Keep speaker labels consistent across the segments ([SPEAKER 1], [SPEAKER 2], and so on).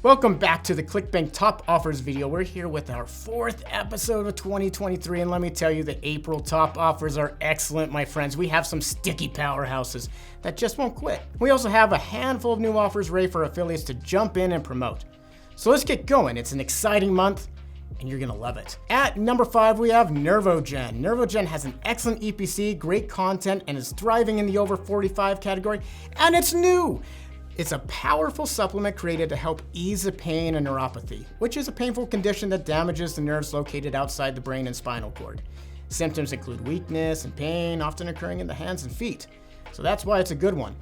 [SPEAKER 1] Welcome back to the ClickBank Top Offers video. We're here with our 4th episode of 2023, and let me tell you, the April top offers are excellent, my friends. We have some sticky powerhouses that just won't quit. We also have a handful of new offers ready for affiliates to jump in and promote. So let's get going. It's an exciting month, and you're gonna love it. At number 5, we have Nervogen. Nervogen has an excellent EPC, great content, and is thriving in the over 45 category, and it's new. It's a powerful supplement created to help ease the pain in neuropathy, which is a painful condition that damages the nerves located outside the brain and spinal cord. Symptoms include weakness and pain, often occurring in the hands and feet. So that's why it's a good one.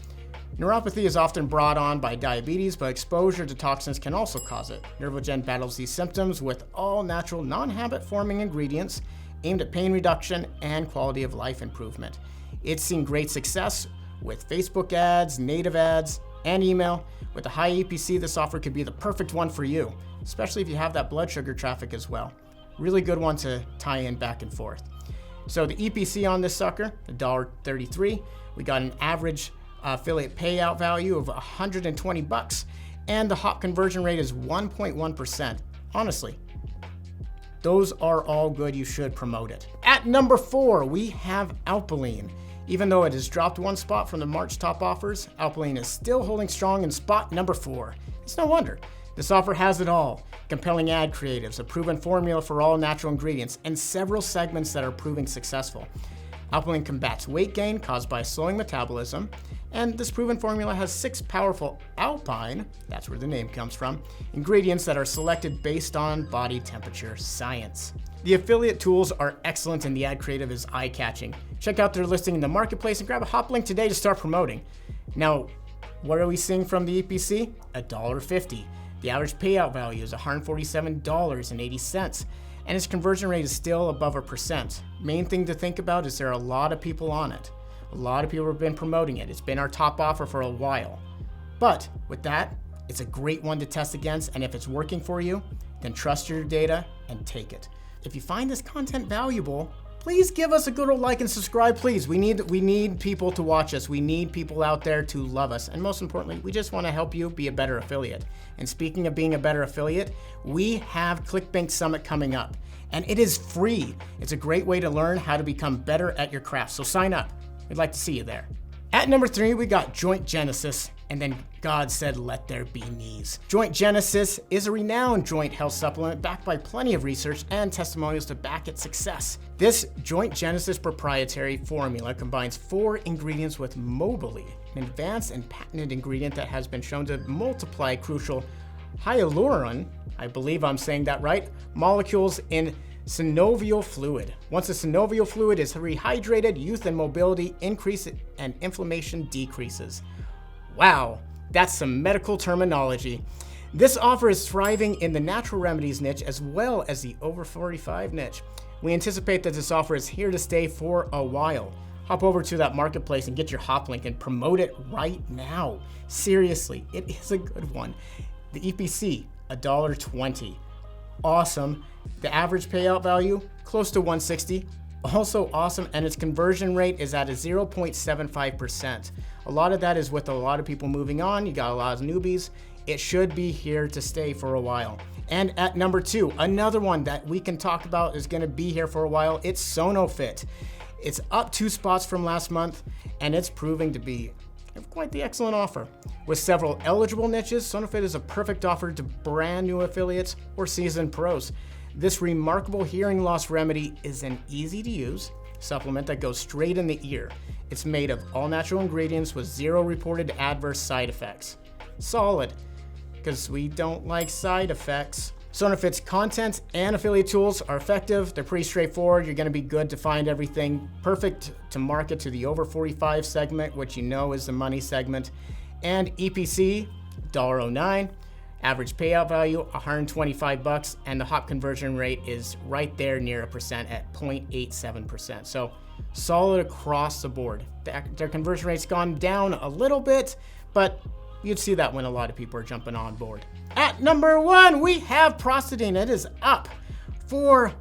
[SPEAKER 1] Neuropathy is often brought on by diabetes, but exposure to toxins can also cause it. Nervogen battles these symptoms with all natural, non-habit forming ingredients aimed at pain reduction and quality of life improvement. It's seen great success with Facebook ads, native ads, and email. With a high EPC, this offer could be the perfect one for you, especially if you have that blood sugar traffic as well. Really good one to tie in back and forth. So the EPC on this sucker, $1.33. We got an average affiliate payout value of $120, and the hop conversion rate is 1.1%. Honestly, those are all good. You should promote it. At number 4, we have Alpilean. Even though it has dropped one spot from the March top offers, Alpilean is still holding strong in spot number 4. It's no wonder. This offer has it all. Compelling ad creatives, a proven formula for all natural ingredients, and several segments that are proving successful. Alpilean combats weight gain caused by slowing metabolism, and this proven formula has 6 powerful alpine, that's where the name comes from, ingredients that are selected based on body temperature science. The affiliate tools are excellent and the ad creative is eye-catching. Check out their listing in the marketplace and grab a hop link today to start promoting. Now, what are we seeing from the EPC? $1.50. The average payout value is $147.80, and its conversion rate is still above 1%. Main thing to think about is there are a lot of people on it. A lot of people have been promoting it. It's been our top offer for a while. But with that, it's a great one to test against, and if it's working for you, then trust your data and take it. If you find this content valuable, please give us a good old like and subscribe, please. We need people to watch us. We need people out there to love us. And most importantly, we just want to help you be a better affiliate. And speaking of being a better affiliate, we have ClickBank Summit coming up. And it is free. It's a great way to learn how to become better at your craft. So sign up. We'd like to see you there. At number 3, we got Joint Genesis, and then God said, let there be knees. Joint Genesis is a renowned joint health supplement backed by plenty of research and testimonials to back its success. This Joint Genesis proprietary formula combines 4 ingredients with Mobility, an advanced and patented ingredient that has been shown to multiply crucial hyaluron, I believe I'm saying that right, molecules in synovial fluid. Once the synovial fluid is rehydrated, youth and mobility increase and inflammation decreases. Wow, that's some medical terminology. This offer is thriving in the natural remedies niche as well as the over 45 niche. We anticipate that this offer is here to stay for a while. Hop over to that marketplace and get your hop link and promote it right now. Seriously, it is a good one. The EPC, $1.20. Awesome. The average payout value, close to $160. Also awesome, and its conversion rate is at a 0.75%. A lot of that is with a lot of people moving on. You got a lot of newbies. It should be here to stay for a while. And at number 2, another one that we can talk about is going to be here for a while. It's SonoFit. It's up 2 spots from last month, and it's proving to be quite the excellent offer. With several eligible niches, SonoFit is a perfect offer to brand new affiliates or seasoned pros. This remarkable hearing loss remedy is an easy-to-use supplement that goes straight in the ear. It's made of all natural ingredients with 0 reported adverse side effects. Solid, because we don't like side effects. SonoFit's content and affiliate tools are effective. They're pretty straightforward. You're going to be good to find everything. Perfect to market to the over 45 segment, which you know is the money segment. And EPC, $1.09. Average payout value, $125, and the hop conversion rate is right there near 1% at 0.87%. So solid across the board. Their conversion rate's gone down a little bit, but you'd see that when a lot of people are jumping on board. At number 1, we have Prostadine. It is up 4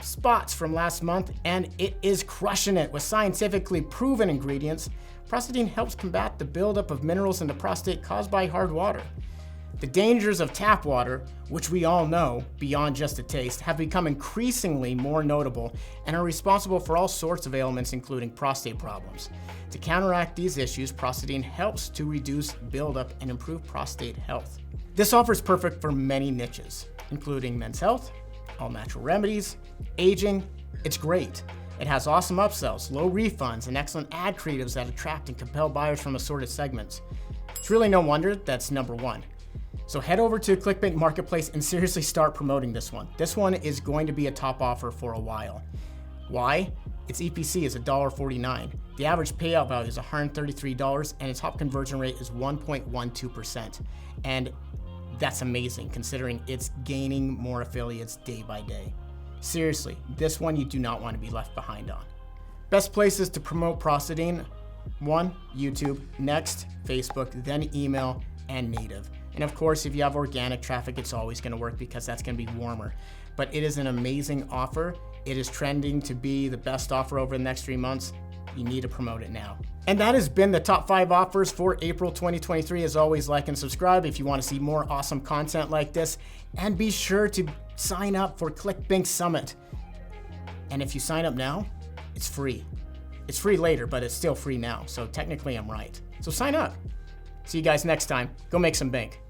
[SPEAKER 1] spots from last month, and it is crushing it with scientifically proven ingredients. Prostadine helps combat the buildup of minerals in the prostate caused by hard water. The dangers of tap water, which we all know beyond just a taste, have become increasingly more notable and are responsible for all sorts of ailments, including prostate problems. To counteract these issues, Prostadine helps to reduce buildup and improve prostate health. This offer is perfect for many niches, including men's health, all natural remedies, aging. It's great. It has awesome upsells, low refunds, and excellent ad creatives that attract and compel buyers from assorted segments. It's really no wonder that's number one. So head over to ClickBank Marketplace and seriously start promoting this one. This one is going to be a top offer for a while. Why? Its EPC is $1.49. The average payout value is $133, and its top conversion rate is 1.12%. And that's amazing considering it's gaining more affiliates day by day. Seriously, this one you do not want to be left behind on. Best places to promote Prostadine: 1. YouTube, next Facebook, then email and native. And of course, if you have organic traffic, it's always going to work because that's going to be warmer. But it is an amazing offer. It is trending to be the best offer over the next 3 months. You need to promote it now. And that has been the top 5 offers for April 2023. As always, like and subscribe if you want to see more awesome content like this. And be sure to sign up for ClickBank Summit. And if you sign up now, it's free. It's free later, but it's still free now. So technically I'm right. So sign up. See you guys next time. Go make some bank.